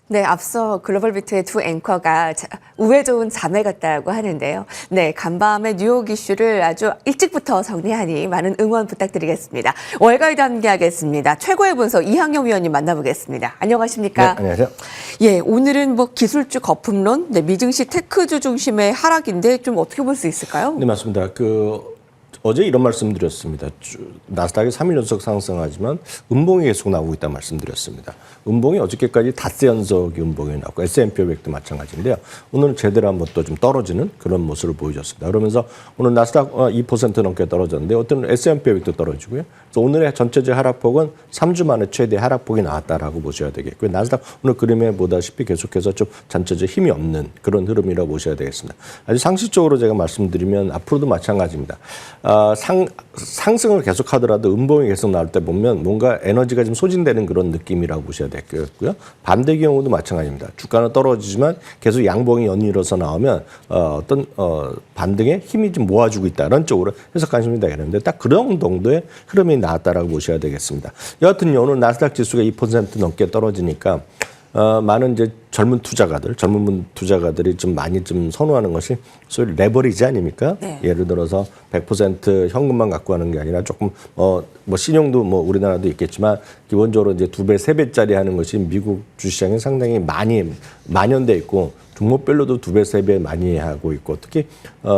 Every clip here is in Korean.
네, 앞서 글로벌비트의 두 앵커가 우애 좋은 자매 같다고 하는데요. 네, 간밤에 뉴욕 이슈를 아주 일찍부터 정리하니 많은 응원 부탁드리겠습니다. 월가이드 함께하겠습니다. 최고의 분석 이항영 위원님 만나보겠습니다. 안녕하십니까? 네, 안녕하세요. 예, 오늘은 뭐 기술주 거품론, 네, 미증시 테크주 중심의 하락인데 좀 어떻게 볼 수 있을까요? 네, 맞습니다. 어제 이런 말씀드렸습니다. 나스닥이 3일 연속 상승하지만 음봉이 계속 나오고 있다는 말씀드렸습니다. 음봉이 어저께까지 닷새 연속이 음봉이 나왔고 S&P 500도 마찬가지인데요. 오늘은 제대로 한번 또 좀 떨어지는 그런 모습을 보여줬습니다. 그러면서 오늘 나스닥 2% 넘게 떨어졌는데 어떤 S&P 500도 떨어지고요. 그래서 오늘의 전체적 하락폭은 3주 만에 최대 하락폭이 나왔다라고 보셔야 되겠고요. 나스닥 오늘 그림에 보다시피 계속해서 좀 전체적 힘이 없는 그런 흐름이라고 보셔야 되겠습니다. 아주 상식적으로 제가 말씀드리면 앞으로도 마찬가지입니다. 상승을 계속하더라도 음봉이 계속 나올 때 보면 뭔가 에너지가 좀 소진되는 그런 느낌이라고 보셔야 되겠고요. 반대 경우도 마찬가지입니다. 주가는 떨어지지만 계속 양봉이 연이어서 나오면 어떤 반등에 힘이 좀 모아주고 있다. 이런 쪽으로 해석하시면 되겠는데 딱 그런 정도의 흐름이 나왔다라고 보셔야 되겠습니다. 여하튼 오늘 나스닥 지수가 2% 넘게 떨어지니까 많은 이제 젊은 투자가들이 좀 많이 좀 선호하는 것이 소위 레버리지 아닙니까? 네. 예를 들어서 100% 현금만 갖고 하는 게 아니라 조금 뭐 신용도 뭐 우리나라도 있겠지만 기본적으로 이제 2배, 3배짜리 하는 것이 미국 주시장에 상당히 많이 만연돼 있고 종목별로도 2배, 3배 많이 하고 있고 특히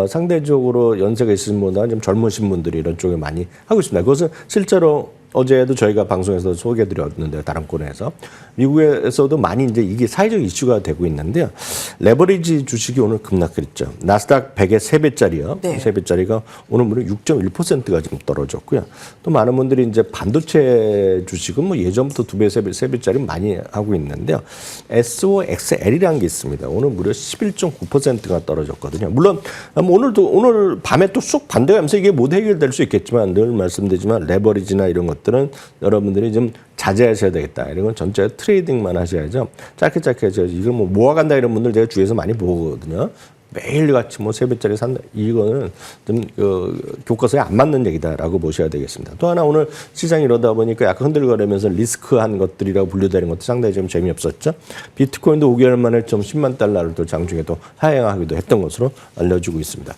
상대적으로 연세가 있으신 분보다 좀 젊으신 분들이 이런 쪽에 많이 하고 있습니다. 그것은 실제로 어제도 저희가 방송에서 소개해드렸는데 다른 코너에서 미국에서도 많이 이제 이게 사회적 이슈가 되고 있는데요. 레버리지 주식이 오늘 급락했죠. 나스닥 100의 3배짜리요. 네. 3배짜리가 오늘 무려 6.1%가 지금 떨어졌고요. 또 많은 분들이 이제 반도체 주식은 뭐 예전부터 2배, 3배짜리 많이 하고 있는데요. SOXL이라는 게 있습니다. 오늘 무려 11.9%가 떨어졌거든요. 물론 오늘 밤에 또 쑥 반대가면서 이게 못 해결될 수 있겠지만 늘 말씀드리지만 레버리지나 이런 것들은 여러분들이 좀 자제하셔야 되겠다. 이런 건 전체 트레이딩만 하셔야죠. 짧게 하셔야죠. 이걸 뭐 모아간다 이런 분들 제가 주위에서 많이 보거든요. 매일같이 뭐 3배짜리 산다. 이거는 좀 교과서에 안 맞는 얘기다라고 보셔야 되겠습니다. 또 하나 오늘 시장이 이러다 보니까 약간 흔들거리면서 리스크한 것들이라고 분류되는 것도 상당히 좀 재미없었죠. 비트코인도 5개월 만에 좀 10만 달러를 또 장중에 또 하향하기도 했던 것으로 알려지고 있습니다.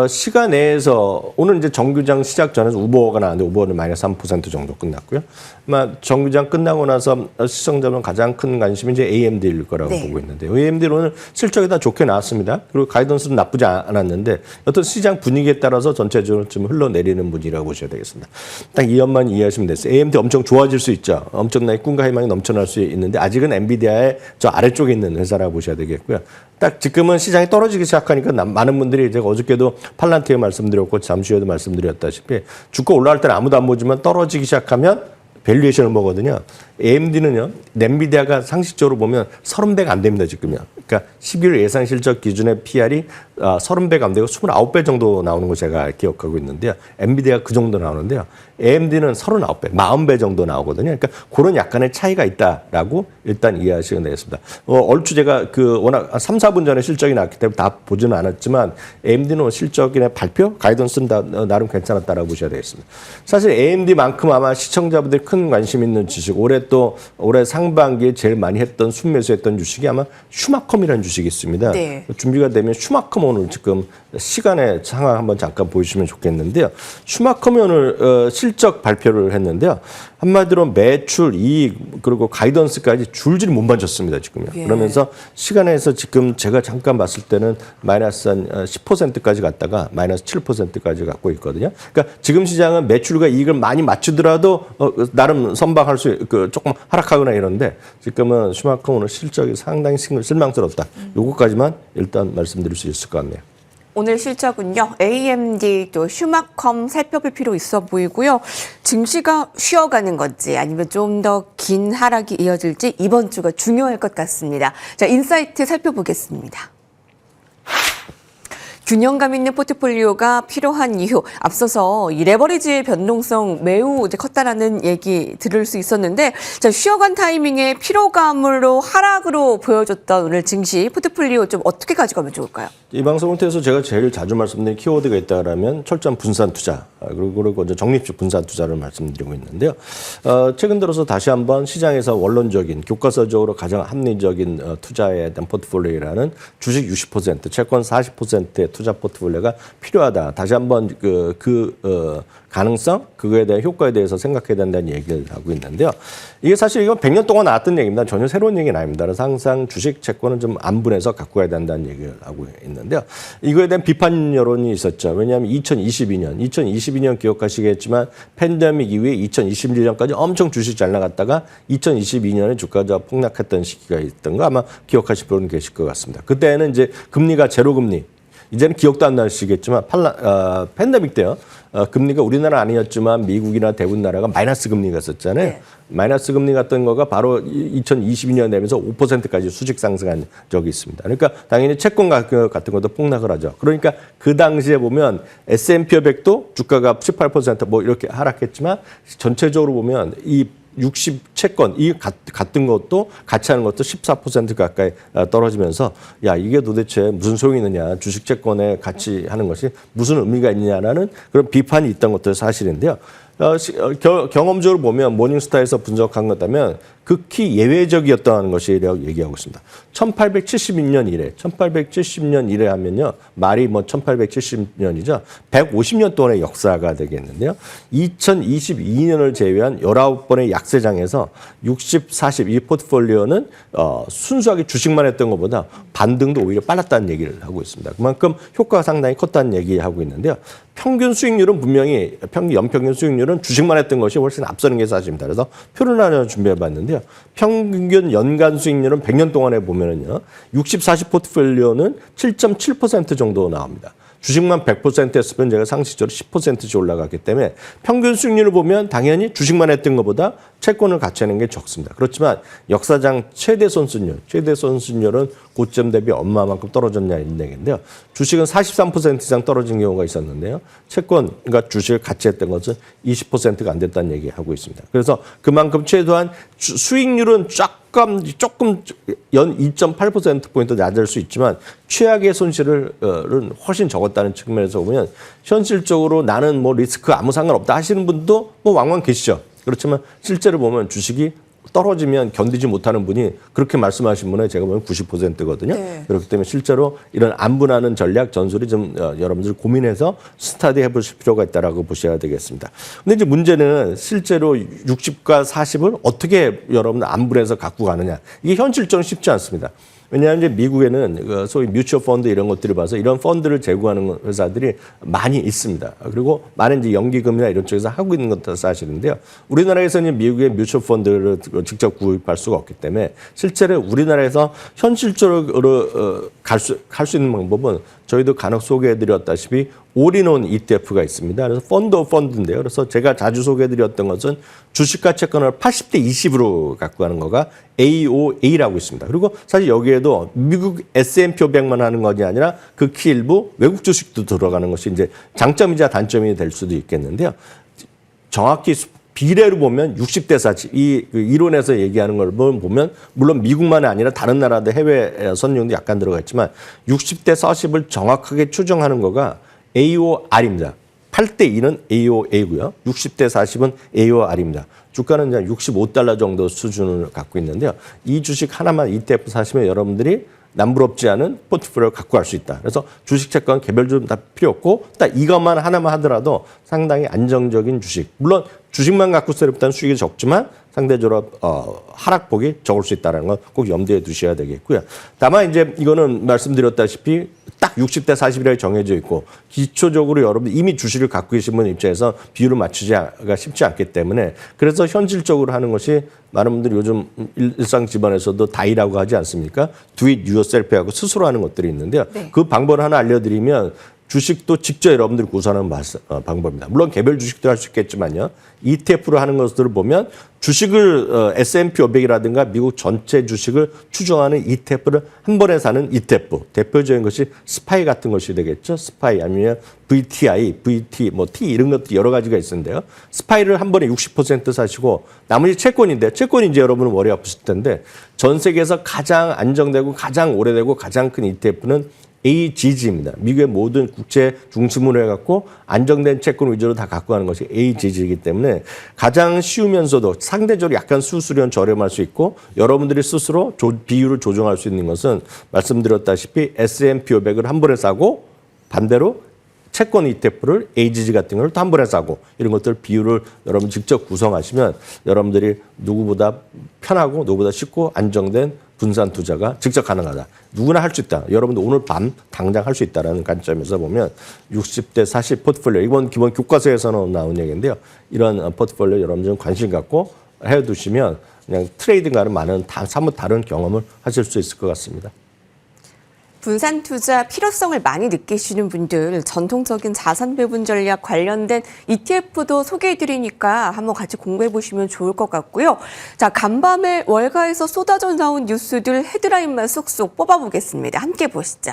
시간 내에서 오늘 이제 정규장 시작 전에 우버가 나왔는데 우버는 마이너스 3% 정도 끝났고요. 아마 정규장 끝나고 나서 시청자분 가장 큰 관심이 이제 AMD일 거라고 보고 있는데요. AMD는 오늘 실적이 다 좋게 나왔습니다. 그리고 가이던스는 나쁘지 않았는데 어떤 시장 분위기에 따라서 전체적으로 좀 흘러내리는 분이라고 보셔야 되겠습니다. 딱 이 점만 이해하시면 됐어요. AMD 엄청 좋아질 수 있죠. 엄청나게 꿈과 희망이 넘쳐날 수 있는데 아직은 엔비디아의 저 아래쪽에 있는 회사라고 보셔야 되겠고요. 딱 지금은 시장이 떨어지기 시작하니까 많은 분들이 제가 어저께도 팔란티에 말씀드렸고 잠시 후에도 말씀드렸다시피 주가 올라갈 때는 아무도 안 보지만 떨어지기 시작하면 밸류에이션을 보거든요. AMD는요, 엔비디아가 상식적으로 보면 30배가 안 됩니다, 지금요. 그러니까 11월 예상 실적 기준의 PR이 30배가 안 되고 29배 정도 나오는 거 제가 기억하고 있는데요. 엔비디아가 그 정도 나오는데요. AMD는 39배, 40배 정도 나오거든요. 그러니까 그런 약간의 차이가 있다라고 일단 이해하시면 되겠습니다. 얼추 제가 워낙 3, 4분 전에 실적이 나왔기 때문에 다 보지는 않았지만 AMD는 실적이나 발표, 가이던스는 다 나름 괜찮았다라고 보셔야 되겠습니다. 사실 AMD만큼 아마 시청자분들이 큰 관심 있는 주식, 올해 상반기에 제일 많이 했던 순매수했던 주식이 아마 슈마컴이라는 주식이 있습니다. 네. 준비가 되면 슈마컴 오늘 지금 시간의 상황 한번 잠깐 보여주시면 좋겠는데요. 슈마컴이 오늘 실적 발표를 했는데요. 한마디로 매출, 이익, 그리고 가이던스까지 줄줄이 못 만졌습니다, 지금요. 예. 그러면서 시간에서 지금 제가 잠깐 봤을 때는 마이너스 한 10%까지 갔다가 마이너스 7%까지 갖고 있거든요. 그러니까 지금 시장은 매출과 이익을 많이 맞추더라도 나름 선방할 수, 조금 하락하거나 이런데 지금은 슈마컴 오늘 실적이 상당히 실망스럽다. 요거까지만 일단 말씀드릴 수 있을 것 같네요. 오늘 실적은요. AMD 또 슈마컴 살펴볼 필요 있어 보이고요. 증시가 쉬어가는 건지 아니면 좀 더 긴 하락이 이어질지 이번 주가 중요할 것 같습니다. 자, 인사이트 살펴보겠습니다. 균형감 있는 포트폴리오가 필요한 이유, 앞서서 이 레버리지의 변동성 매우 이제 컸다라는 얘기 들을 수 있었는데, 자, 쉬어간 타이밍에 피로감으로 하락으로 보여줬던 오늘 증시 포트폴리오 좀 어떻게 가져가면 좋을까요? 이 방송을 통해서 제가 제일 자주 말씀드린 키워드가 있다라면 철저한 분산 투자, 그리고 이제 적립식 분산 투자를 말씀드리고 있는데요. 최근 들어서 다시 한번 시장에서 원론적인 교과서적으로 가장 합리적인 투자에 대한 포트폴리오라는 주식 60%, 채권 40%의 투자 포트폴리오가 필요하다. 다시 한번 가능성, 그거에 대한 효과에 대해서 생각해야 된다는 얘기를 하고 있는데요. 이게 사실 이건 100년 동안 나왔던 얘기입니다. 전혀 새로운 얘기는 아닙니다. 그래서 항상 주식, 채권은 좀 안분해서 갖고 가야 된다는 얘기를 하고 있는데요. 이거에 대한 비판 여론이 있었죠. 왜냐하면 2022년 기억하시겠지만 팬데믹 이후에 2021년까지 엄청 주식 잘 나갔다가 2022년에 주가가 폭락했던 시기가 있던 거 아마 기억하실 분은 계실 것 같습니다. 그때는 이제 금리가 제로 금리, 이제는 기억도 안 나시겠지만 팬데믹 때요. 금리가 우리나라 아니었지만 미국이나 대부분 나라가 마이너스 금리가 있었잖아요. 네. 마이너스 금리 같은 거가 바로 2022년 되면서 5%까지 수직 상승한 적이 있습니다. 그러니까 당연히 채권 가격 같은 것도 폭락을 하죠. 그러니까 그 당시에 보면 S&P 500도 주가가 18% 뭐 이렇게 하락했지만 전체적으로 보면 이 60 채권 이 같은 것도 같이 하는 것도 14% 가까이 떨어지면서 야 이게 도대체 무슨 소용이 있느냐, 주식 채권에 같이 하는 것이 무슨 의미가 있느냐라는 그런 비판이 있던 것도 사실인데요. 경험적으로 보면 모닝스타에서 분석한 것다면 극히 예외적이었다는 것이라고 얘기하고 있습니다. 1870년 이래 하면요. 말이 뭐 1870년이죠. 150년 동안의 역사가 되겠는데요. 2022년을 제외한 19번의 약세장에서 60, 40 이 포트폴리오는 순수하게 주식만 했던 것보다 반등도 오히려 빨랐다는 얘기를 하고 있습니다. 그만큼 효과가 상당히 컸다는 얘기하고 있는데요. 평균 수익률은 분명히 연평균 수익률은 주식만 했던 것이 훨씬 앞서는 게 사실입니다. 그래서 표를 하나 준비해 봤는데요. 평균 연간 수익률은 100년 동안에 보면은요. 60, 40 포트폴리오는 7.7% 정도 나옵니다. 주식만 100% 했으면 제가 상시적으로 10%씩 올라갔기 때문에 평균 수익률을 보면 당연히 주식만 했던 것보다 채권을 같이 하는 게 적습니다. 그렇지만 역사상 최대 손순율은 고점 대비 얼마만큼 떨어졌냐는 얘기인데요. 주식은 43% 이상 떨어진 경우가 있었는데요. 채권, 그러니까 주식을 같이 했던 것은 20%가 안 됐다는 얘기하고 있습니다. 그래서 그만큼 최소한 수익률은 조금 연 2.8%포인트 낮을 수 있지만 최악의 손실은 훨씬 적었다는 측면에서 보면 현실적으로 나는 뭐 리스크 아무 상관없다 하시는 분도 뭐 왕왕 계시죠. 그렇지만 실제로 보면 주식이 떨어지면 견디지 못하는 분이 그렇게 말씀하신 분은 제가 보면 90%거든요. 네. 그렇기 때문에 실제로 이런 안분하는 전략 전술이 좀 여러분들 고민해서 스타디 해보실 필요가 있다라고 보셔야 되겠습니다. 근데 이제 문제는 실제로 60과 40을 어떻게 여러분들 안분해서 갖고 가느냐. 이게 현실적으로 쉽지 않습니다. 왜냐하면 이제 미국에는 소위 뮤추얼 펀드 이런 것들을 봐서 이런 펀드를 제공하는 회사들이 많이 있습니다. 그리고 많은 이제 연기금이나 이런 쪽에서 하고 있는 것도 사실인데요. 우리나라에서는 미국의 뮤추얼 펀드를 직접 구입할 수가 없기 때문에 실제로 우리나라에서 현실적으로 갈 수 있는 방법은 저희도 간혹 소개해드렸다시피 올인원 ETF가 있습니다. 그래서 펀드 오브 펀드인데요. 그래서 제가 자주 소개해드렸던 것은 주식과 채권을 80대 20으로 갖고 가는 거가 AOA라고 있습니다. 그리고 사실 여기에도 미국 S&P 500만 하는 것이 아니라 극히 일부 외국 주식도 들어가는 것이 이제 장점이자 단점이 될 수도 있겠는데요. 정확히 비례로 보면 60대 40, 이 이론에서 얘기하는 걸 보면 물론 미국만이 아니라 다른 나라도 해외 선용도 약간 들어가 있지만 60대 40을 정확하게 추정하는 거가 AOR입니다. 8대 2는 AOA고요. 60대 40은 AOR입니다. 주가는 이제 65달러 정도 수준을 갖고 있는데요. 이 주식 하나만 ETF 사시면 여러분들이 남부럽지 않은 포트폴리오를 갖고 갈 수 있다. 그래서 주식 채권 개별적으로 다 필요 없고 딱 이것만 하나만 하더라도 상당히 안정적인 주식. 물론 주식만 갖고 있을 때보다는 수익이 적지만 상대적으로 하락폭이 적을 수 있다는 건 꼭 염두에 두셔야 되겠고요. 다만 이제 이거는 말씀드렸다시피 딱 60대 40이라고 정해져 있고 기초적으로 여러분 이미 주식을 갖고 계신 분 입장에서 비율을 맞추기가 쉽지 않기 때문에 그래서 현실적으로 하는 것이 많은 분들이 요즘 일상 집안에서도 다이라고 하지 않습니까? Do it yourself 하고 스스로 하는 것들이 있는데요. 네. 그 방법을 하나 알려드리면 주식도 직접 여러분들이 구성하는 방법입니다. 물론 개별 주식도 할 수 있겠지만요. ETF로 하는 것들을 보면 주식을 S&P 500이라든가 미국 전체 주식을 추종하는 ETF를 한 번에 사는 ETF. 대표적인 것이 스파이 같은 것이 되겠죠. 스파이 아니면 VTI, VT, 뭐 T 이런 것도 여러 가지가 있는데요. 스파이를 한 번에 60% 사시고 나머지 채권인데 채권이 이제 여러분은 머리 아프실 텐데 전 세계에서 가장 안정되고 가장 오래되고 가장 큰 ETF는 AGG입니다. 미국의 모든 국채 중심으로 해갖고 안정된 채권 위주로 다 갖고 가는 것이 AGG이기 때문에 가장 쉬우면서도 상대적으로 약간 수수료는 저렴할 수 있고 여러분들이 스스로 비율을 조정할 수 있는 것은 말씀드렸다시피 S&P 500을 한 번에 사고 반대로 채권 ETF를 AGG 같은 걸 또 한 번에 사고 이런 것들 비율을 여러분 직접 구성하시면 여러분들이 누구보다 편하고 누구보다 쉽고 안정된 분산 투자가 직접 가능하다. 누구나 할 수 있다. 여러분도 오늘 밤 당장 할 수 있다는 관점에서 보면 60대 40 포트폴리오 이번 기본 교과서에서는 나온 얘기인데요. 이런 포트폴리오 여러분 좀 관심 갖고 해두시면 그냥 트레이딩과는 많은 사뭇 다른 경험을 하실 수 있을 것 같습니다. 분산 투자 필요성을 많이 느끼시는 분들 전통적인 자산 배분 전략 관련된 ETF도 소개해드리니까 한번 같이 공부해 보시면 좋을 것 같고요. 자, 간밤에 월가에서 쏟아져 나온 뉴스들 헤드라인만 쏙쏙 뽑아보겠습니다. 함께 보시죠.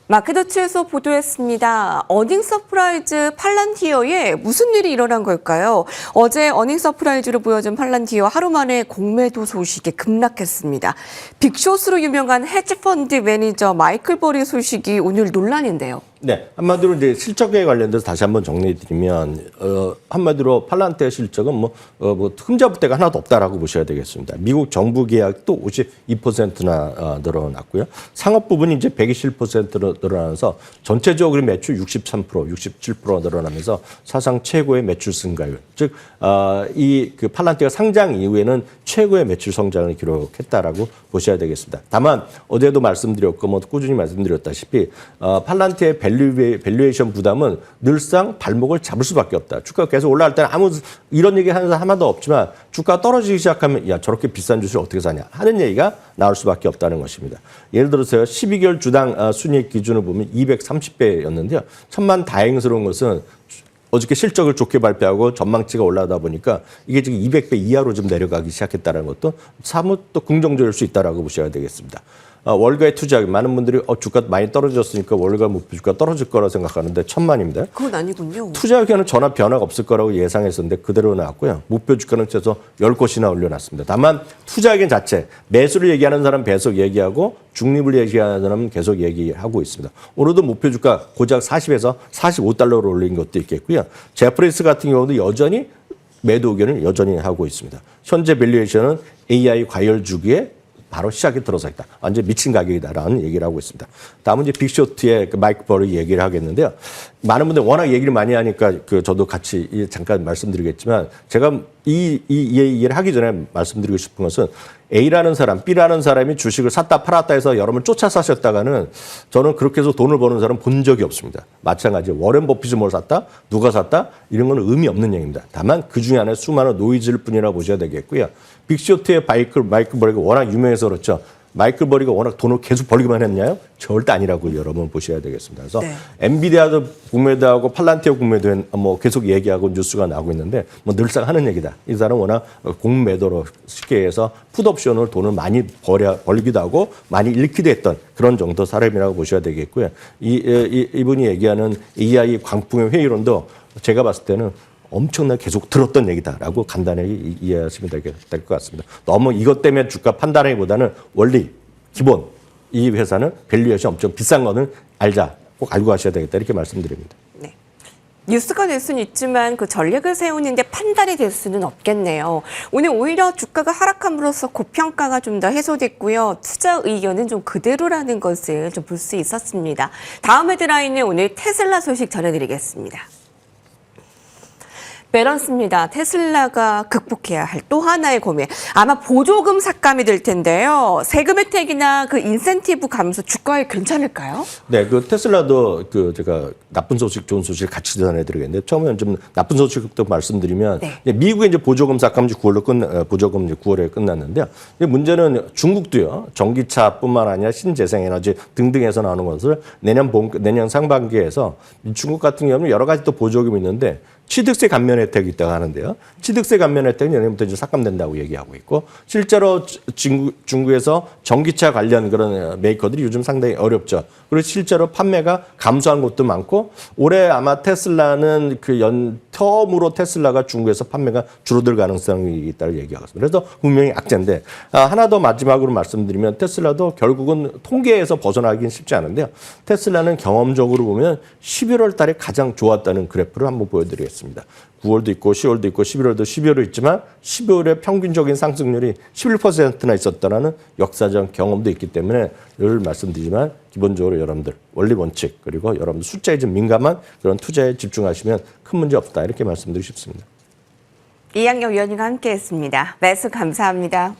마켓워치에서 보도했습니다. 어닝 서프라이즈 팔란티어에 무슨 일이 일어난 걸까요? 어제 어닝 서프라이즈로 보여준 팔란티어 하루 만에 공매도 소식이 급락했습니다. 빅숏으로 유명한 헤지펀드 매니저 마이클 버리 소식이 오늘 논란인데요. 네, 한마디로 이제 실적에 관련돼서 다시 한번 정리해드리면 한마디로 팔란티어 실적은 뭐 흠잡을 하나도 없다라고 보셔야 되겠습니다. 미국 정부 계약도 52%나 늘어났고요. 상업 부분이 이제 121%로 늘어나면서 전체적으로 매출 63%, 67% 늘어나면서 사상 최고의 매출 증가율, 즉 이 그 팔란티어 상장 이후에는 최고의 매출 성장을 기록했다라고 보셔야 되겠습니다. 다만 어제도 말씀드렸고 뭐 꾸준히 말씀드렸다시피 팔란티어의 밸류에이션 부담은 늘상 발목을 잡을 수밖에 없다. 주가가 계속 올라갈 때는 이런 얘기 하는 사람 하나도 없지만 주가가 떨어지기 시작하면 야 저렇게 비싼 주식을 어떻게 사냐 하는 얘기가 나올 수밖에 없다는 것입니다. 예를 들어서 12개월 주당 순이익 기준을 보면 230배였는데요. 천만 다행스러운 것은 어저께 실적을 좋게 발표하고 전망치가 올라가다 보니까 이게 지금 200배 이하로 좀 내려가기 시작했다는 것도 사뭇 또 긍정적일 수 있다라고 보셔야 되겠습니다. 월가에 투자하기 많은 분들이 주가 많이 떨어졌으니까 월가 목표 주가 떨어질 거라고 생각하는데 천만입니다. 그건 아니군요. 투자 의견은 전혀 변화가 없을 거라고 예상했었는데 그대로 나왔고요. 목표 주가는 최소 10곳이나 올려놨습니다. 다만 투자 의견 자체, 매수를 얘기하는 사람 계속 얘기하고 중립을 얘기하는 사람은 계속 얘기하고 있습니다. 오늘도 목표 주가 고작 40에서 45달러로 올린 것도 있겠고요. 제프리스 같은 경우도 여전히 매도 의견을 여전히 하고 있습니다. 현재 밸류에이션은 AI 과열 주기에 바로 시작이 들어서 있다. 완전 미친 가격이다라는 얘기를 하고 있습니다. 다음은 이제 빅쇼트의 마이크 버리 얘기를 하겠는데요. 많은 분들 워낙 얘기를 많이 하니까 저도 같이 잠깐 말씀드리겠지만 제가 이 얘기를 하기 전에 말씀드리고 싶은 것은 A라는 사람, B라는 사람이 주식을 샀다 팔았다 해서 여러분 쫓아 사셨다가는 저는 그렇게 해서 돈을 버는 사람 본 적이 없습니다. 마찬가지 워렌 버핏이 뭘 샀다? 누가 샀다? 이런 건 의미 없는 얘기입니다. 다만 그중에 하나의 수많은 노이즈일 뿐이라고 보셔야 되겠고요. 빅쇼트의 마이클 버리가 워낙 유명해서 그렇죠. 마이클 버리가 워낙 돈을 계속 벌기만 했나요? 절대 아니라고 여러분 보셔야 되겠습니다. 그래서 네. 엔비디아도 공매도하고 팔란티어 공매도 뭐 계속 얘기하고 뉴스가 나오고 있는데 뭐 늘상 하는 얘기다. 이 사람은 워낙 공매도로 쉽게 해서 풋옵션을 돈을 많이 벌기도 하고 많이 잃기도 했던 그런 정도 사람이라고 보셔야 되겠고요. 이분이 얘기하는 AI 광풍의 회의론도 제가 봤을 때는 엄청나게 계속 들었던 얘기다라고 간단하게 이해하시면 될 것 같습니다. 너무 이것 때문에 주가 판단하기보다는 원리, 기본 이 회사는 밸류에이션 엄청 비싼 거는 알자. 꼭 알고 가셔야 되겠다 이렇게 말씀드립니다. 네. 뉴스가 될 수는 있지만 그 전략을 세우는데 판단이 될 수는 없겠네요. 오늘 오히려 주가가 하락함으로써 고평가가 좀 더 해소됐고요. 투자 의견은 좀 그대로라는 것을 좀 볼 수 있었습니다. 다음 헤드라인은 오늘 테슬라 소식 전해드리겠습니다. 밸런스입니다. 테슬라가 극복해야 할 또 하나의 고민. 아마 보조금 삭감이 될 텐데요. 세금 혜택이나 그 인센티브 감소 주가에 괜찮을까요? 네, 그 테슬라도 제가 나쁜 소식, 좋은 소식을 같이 전해드리겠는데 처음에 좀 나쁜 소식부터 말씀드리면 네. 미국의 이제 보조금 삭감이 9월로 보조금 이제 9월에 끝났는데요. 문제는 중국도요. 전기차뿐만 아니라 신재생에너지 등등에서 나오는 것을 내년 상반기에서 중국 같은 경우는 여러 가지 또 보조금이 있는데 취득세 감면 혜택이 있다고 하는데요. 취득세 감면 혜택은 내년부터 이제 삭감된다고 얘기하고 있고 실제로 중국에서 전기차 관련 그런 메이커들이 요즘 상당히 어렵죠. 그리고 실제로 판매가 감소한 곳도 많고 올해 아마 테슬라는 처음으로 테슬라가 중국에서 판매가 줄어들 가능성이 있다고 얘기하고 있습니다. 그래서 분명히 악재인데 하나 더 마지막으로 말씀드리면 테슬라도 결국은 통계에서 벗어나긴 쉽지 않은데요. 테슬라는 경험적으로 보면 11월 달에 가장 좋았다는 그래프를 한번 보여드리겠습니다. 9월도 있고 10월도 있고 11월도 12월도 있지만 12월에 평균적인 상승률이 11%나 있었다는 역사적 경험도 있기 때문에 늘 말씀드리지만 기본적으로 여러분들 원리 원칙 그리고 여러분들 숫자에 좀 민감한 그런 투자에 집중하시면 큰 문제 없다 이렇게 말씀드리고 싶습니다. 이양영 위원님과 함께했습니다. 매수 감사합니다.